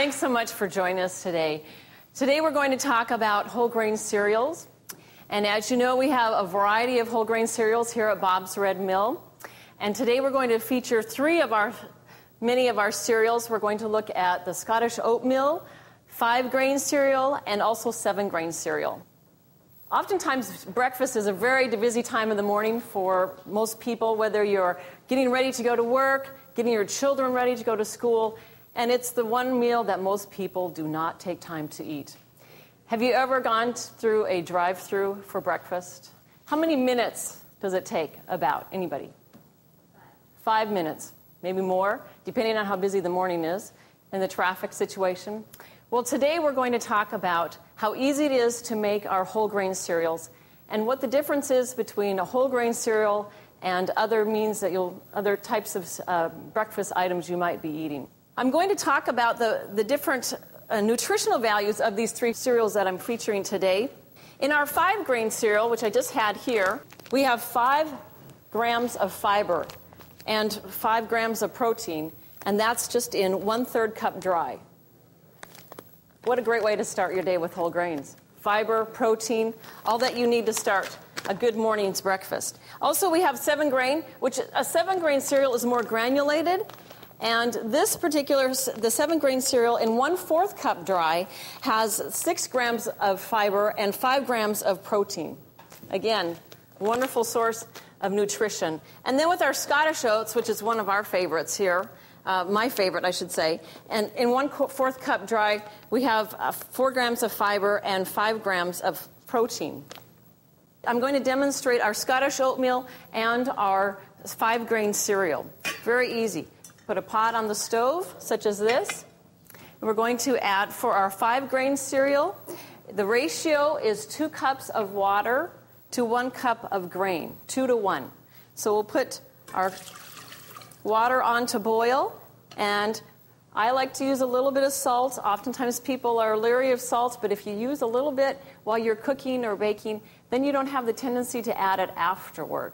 Thanks so much for joining us today. Today we're going to talk about whole grain cereals. And as you know, we have a variety of whole grain cereals here at Bob's Red Mill. And today we're going to feature many of our cereals. We're going to look at the Scottish oatmeal, 5-grain cereal, and also 7-grain cereal. Oftentimes, breakfast is a very busy time of the morning for most people, whether you're getting ready to go to work, getting your children ready to go to school, and it's the one meal that most people do not take time to eat. Have you ever gone through a drive-thru for breakfast? How many minutes does it take, about? Anybody? 5 minutes, maybe more, depending on how busy the morning is and the traffic situation. Well, today we're going to talk about how easy it is to make our whole grain cereals and what the difference is between a whole grain cereal and other types of breakfast items you might be eating. I'm going to talk about the different nutritional values of these 3 cereals that I'm featuring today. In our 5-grain cereal, which I just had here, we have 5 grams of fiber and 5 grams of protein, and that's just in 1/3 cup dry. What a great way to start your day with whole grains. Fiber, protein, all that you need to start a good morning's breakfast. Also, we have 7-grain, which a 7-grain cereal is more granulated. And this particular, the 7-grain cereal in 1/4 cup dry has 6 grams of fiber and 5 grams of protein. Again, wonderful source of nutrition. And then with our Scottish oats, which is one of our favorites here, my favorite, I should say. And in 1/4 cup dry, we have 4 grams of fiber and 5 grams of protein. I'm going to demonstrate our Scottish oatmeal and our 5-grain cereal. Very easy. Put a pot on the stove, such as this. And we're going to add, for our 5-grain cereal, the ratio is 2 cups of water to 1 cup of grain, 2 to 1. So we'll put our water on to boil, and I like to use a little bit of salt. Oftentimes people are leery of salt, but if you use a little bit while you're cooking or baking, then you don't have the tendency to add it afterward.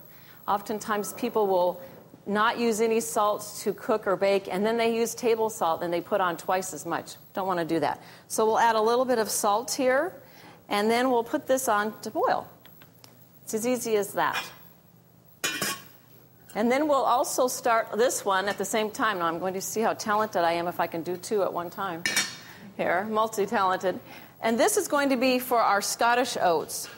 Oftentimes people will not use any salt to cook or bake, and then they use table salt and they put on twice as much. Don't want to do that. So we'll add a little bit of salt here, and then we'll put this on to boil. It's as easy as that. And then we'll also start this one at the same time. Now I'm going to see how talented I am if I can do 2 at one time. Here, multi-talented. And this is going to be for our Scottish oats.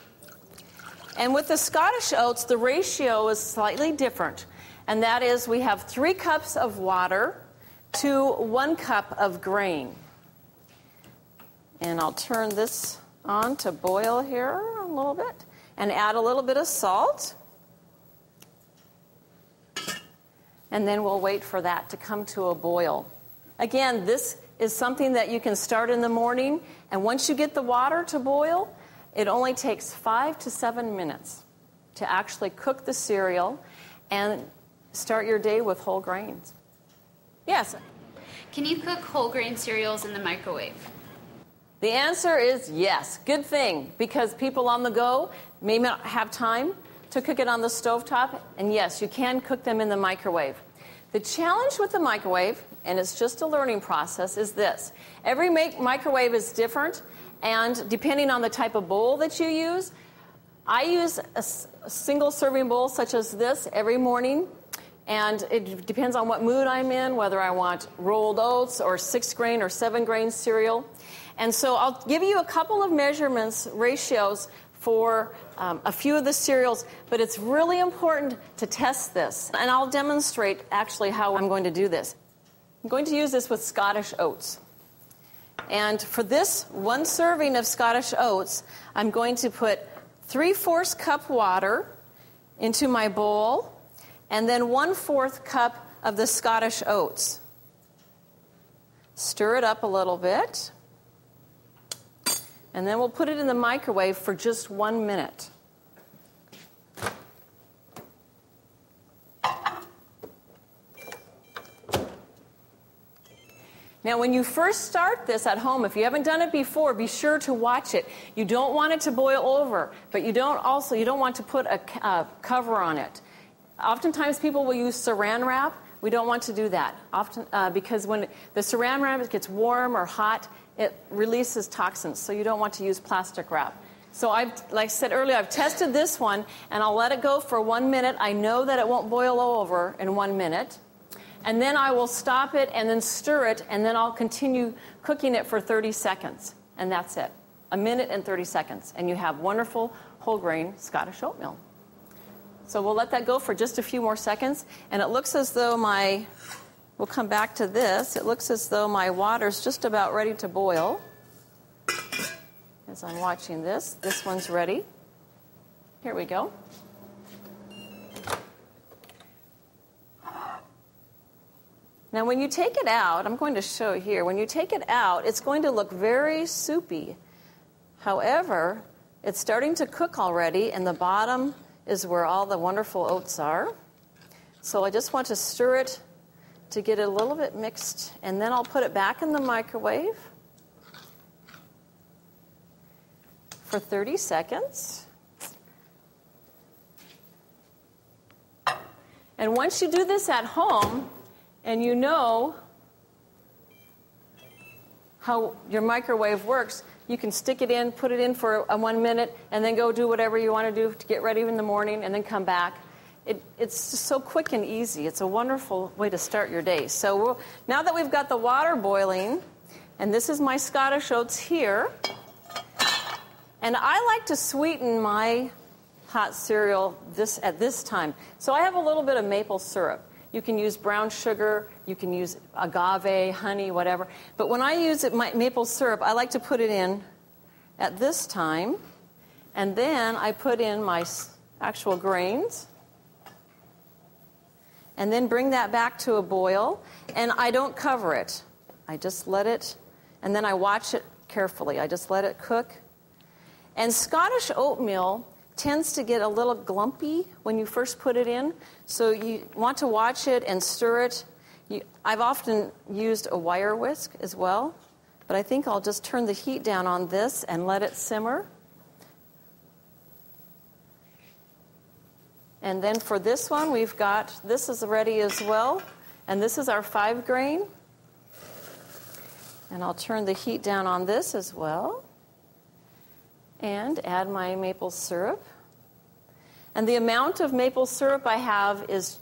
And with the Scottish oats, the ratio is slightly different. And that is, we have 3 cups of water to 1 cup of grain. And I'll turn this on to boil here a little bit and add a little bit of salt. And then we'll wait for that to come to a boil. Again, this is something that you can start in the morning, and once you get the water to boil, it only takes 5 to 7 minutes to actually cook the cereal and start your day with whole grains. Yes? Can you cook whole grain cereals in the microwave? The answer is yes. Good thing, because people on the go may not have time to cook it on the stovetop, and yes, you can cook them in the microwave. The challenge with the microwave, and it's just a learning process, is this. Every microwave is different, and depending on the type of bowl that you use, I use a single serving bowl such as this every morning, and it depends on what mood I'm in, whether I want rolled oats or 6-grain or 7-grain cereal. And so I'll give you a couple of measurements, ratios, for a few of the cereals, but it's really important to test this. And I'll demonstrate actually how I'm going to do this. I'm going to use this with Scottish oats. And for this 1 serving of Scottish oats, I'm going to put 3/4 cup water into my bowl, and then 1/4 cup of the Scottish oats. Stir it up a little bit. And then we'll put it in the microwave for just 1 minute. Now, when you first start this at home, if you haven't done it before, be sure to watch it. You don't want it to boil over, but you don't want to put a cover on it. Oftentimes people will use saran wrap, We don't want to do that often because when the saran wrap gets warm or hot, it releases toxins. So you don't want to use plastic wrap. So like I said earlier, I've tested this one, and I'll let it go for 1 minute. I know that it won't boil over in 1 minute. And then I will stop it and then stir it, and then I'll continue cooking it for 30 seconds. And that's it. 1 minute and 30 seconds. And you have wonderful whole grain Scottish oatmeal. So we'll let that go for just a few more seconds. And it looks as though we'll come back to this. It looks as though my water's just about ready to boil. As I'm watching this one's ready. Here we go. Now when you take it out, I'm going to show here, when you take it out, it's going to look very soupy. However, it's starting to cook already, and the bottom is where all the wonderful oats are. So I just want to stir it to get it a little bit mixed, and then I'll put it back in the microwave for 30 seconds. And once you do this at home, and you know how your microwave works, you can stick it in, put it in for 1 minute, and then go do whatever you want to do to get ready in the morning, and then come back. It's just so quick and easy. It's a wonderful way to start your day. So now that we've got the water boiling, and this is my Scottish oats here, and I like to sweeten my hot cereal at this time. So I have a little bit of maple syrup. You can use brown sugar, you can use agave, honey, whatever. But when I use maple syrup, I like to put it in at this time, and then I put in my actual grains, and then bring that back to a boil, and I don't cover it. I just let it, and then I watch it carefully. I just let it cook. And Scottish oatmeal tends to get a little glumpy when you first put it in, so you want to watch it and stir it. I've often used a wire whisk as well, but I think I'll just turn the heat down on this and let it simmer. And then for this one, this is ready as well, and this is our 5 grain. And I'll turn the heat down on this as well, and add my maple syrup. And the amount of maple syrup I have is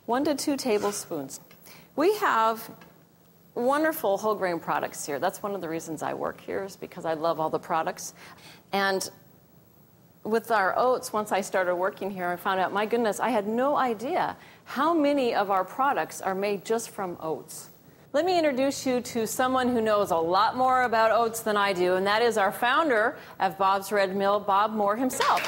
1 to 2 tablespoons. We have wonderful whole grain products here. That's one of the reasons I work here, is because I love all the products. And with our oats, once I started working here, I found out, my goodness, I had no idea how many of our products are made just from oats. Let me introduce you to someone who knows a lot more about oats than I do, and that is our founder of Bob's Red Mill, Bob Moore himself.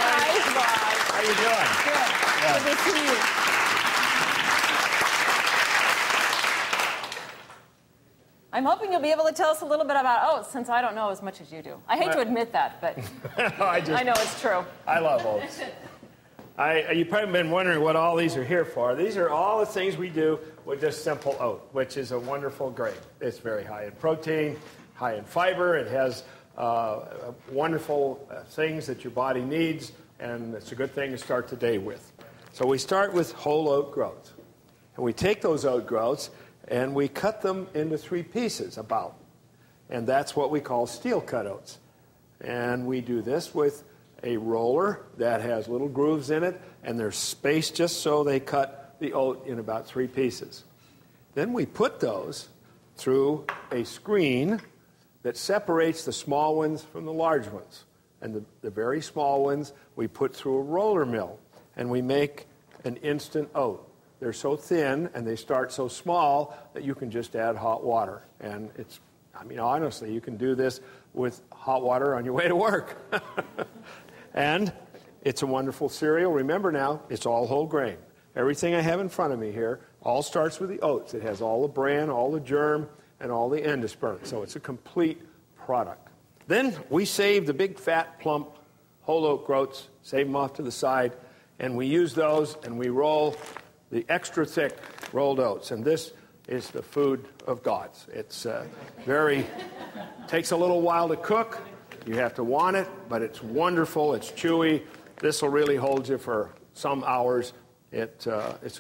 Hi, Bob. How you doing? Good. Good to see you. I'm hoping you'll be able to tell us a little bit about oats, since I don't know as much as you do. I hate to admit that, but I know it's true. I love oats. You've probably been wondering what all these are here for. These are all the things we do with this simple oat, which is a wonderful grain. It's very high in protein, high in fiber. It has wonderful things that your body needs, and it's a good thing to start the day with. So we start with whole oat groats. And we take those oat groats and we cut them into 3 pieces about. And that's what we call steel cut oats. And we do this with a roller that has little grooves in it, and there's space just so they cut the oat in about 3 pieces. Then we put those through a screen that separates the small ones from the large ones. And the very small ones we put through a roller mill, and we make an instant oat. They're so thin and they start so small that you can just add hot water. And honestly, you can do this with hot water on your way to work. And it's a wonderful cereal. Remember now, it's all whole grain. Everything I have in front of me here all starts with the oats. It has all the bran, all the germ, and all the endosperm. So it's a complete product. Then we save the big, fat, plump whole oat groats, save them off to the side, and we use those and we roll the extra thick rolled oats. And this is the food of gods. It's takes a little while to cook. You have to want it, but it's wonderful, it's chewy, This will really hold you for some hours. It's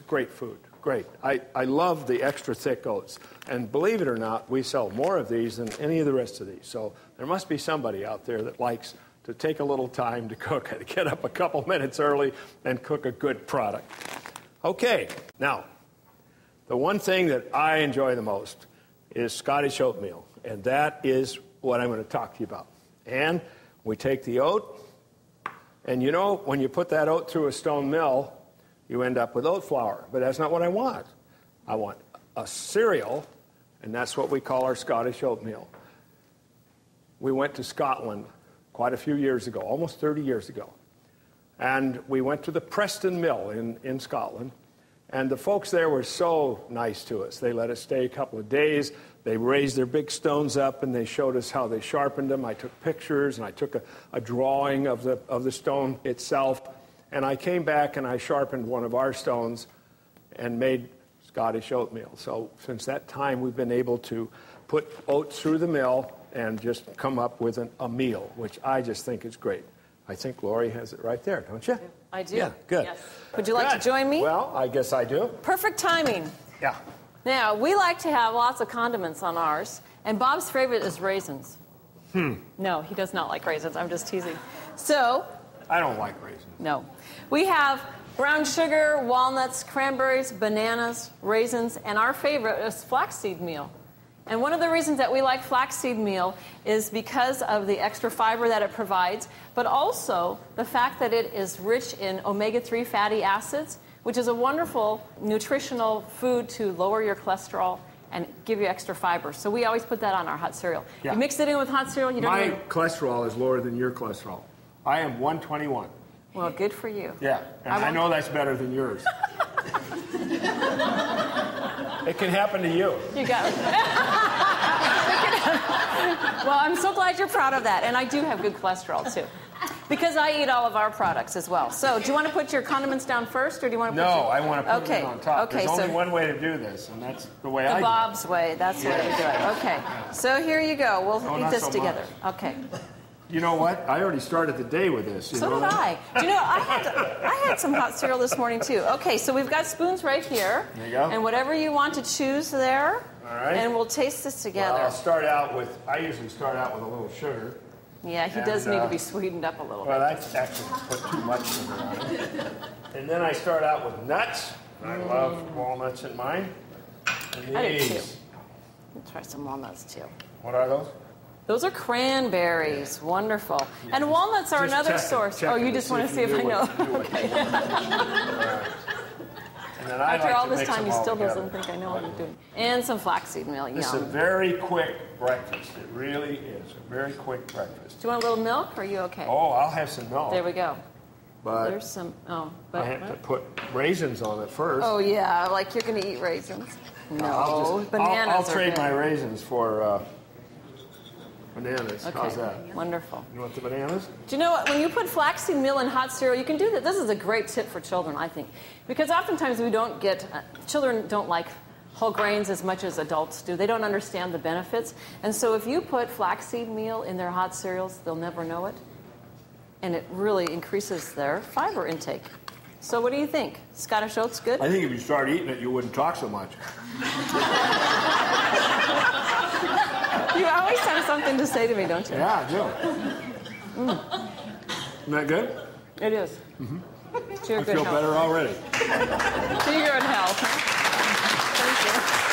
great food. Great. I love the extra thick oats. And believe it or not, we sell more of these than any of the rest of these. So there must be somebody out there that likes to take a little time to cook and get up a couple minutes early and cook a good product. Okay, now, the one thing that I enjoy the most is Scottish oatmeal. And that is what I'm going to talk to you about. And we take the oat, and you know, when you put that oat through a stone mill, you end up with oat flour. But that's not what I want. I want a cereal, and that's what we call our Scottish oatmeal. We went to Scotland quite a few years ago, almost 30 years ago. And we went to the Preston Mill in Scotland. And the folks there were so nice to us. They let us stay a couple of days. They raised their big stones up, and they showed us how they sharpened them. I took pictures, and I took a drawing of the stone itself. And I came back, and I sharpened one of our stones and made Scottish oatmeal. So since that time, we've been able to put oats through the mill and just come up with a meal, which I just think is great. I think Lori has it right there, don't you? I do. Yeah, good. Yes. Would you like to join me? Well, I guess I do. Perfect timing. Yeah. Now, we like to have lots of condiments on ours, and Bob's favorite is raisins. No, he does not like raisins. I'm just teasing. So, I don't like raisins. no. We have brown sugar, walnuts, cranberries, bananas, raisins, and our favorite is flaxseed meal. And one of the reasons that we like flaxseed meal is because of the extra fiber that it provides, but also the fact that it is rich in omega-3 fatty acids, which is a wonderful nutritional food to lower your cholesterol and give you extra fiber. So we always put that on our hot cereal. Yeah. You mix it in with hot cereal, you don't My even... cholesterol is lower than your cholesterol. I am 121. Well, good for you. Yeah, and I know that's better than yours. It can happen to you. You got it. Well, I'm so glad you're proud of that. And I do have good cholesterol, too. Because I eat all of our products as well. So do you want to put your condiments down first, or do you want to put No, I want to put okay. it on top. Okay, There's so only one way to do this, and that's the way I do it. Bob's way. That's the way to do it. Okay. So here you go. We'll No, eat not this so together. much. Okay. You know what? I already started the day with this. So did I. Do you know, I had some hot cereal this morning, too. Okay, so we've got spoons right here. There you go. And whatever you want to choose there. All right. And we'll taste this together. Well, I usually start out with a little sugar. Yeah, he does need to be sweetened up a little Well, bit. that's actually put too much sugar on it. And then I start out with nuts. I love walnuts in mine. And I do, too. these. Let's try some walnuts, too. What are those? Those are cranberries. Wonderful. And walnuts are Just another checking- source. checking Oh, you to just see want if to see you if I knew know. what to do with Okay. And then I After like all to this mix time, them he all still together. doesn't think I know what I'm doing. And some flaxseed meal. This is a Yum. very quick breakfast. It really is a very quick breakfast. Do you want a little milk, or are you okay? Oh, I'll have some milk. There we go. But There's some. Oh, I but have to put raisins on it first. oh yeah, like you're going to eat raisins. No, bananas. I'll trade are good. my raisins for bananas. Okay. How's that? Wonderful. You want the bananas? Do you know what? When you put flaxseed meal in hot cereal, you can do that. This is a great tip for children, I think, because oftentimes we don't get children don't like whole grains as much as adults do. They don't understand the benefits, and so if you put flaxseed meal in their hot cereals, they'll never know it, and it really increases their fiber intake. So what do you think? Scottish oats good? I think if you start eating it, you wouldn't talk so much. You always have something to say to me, don't you? Yeah, I do. Isn't that good? It is. To your I good feel health. better already. To your good health. Thank you.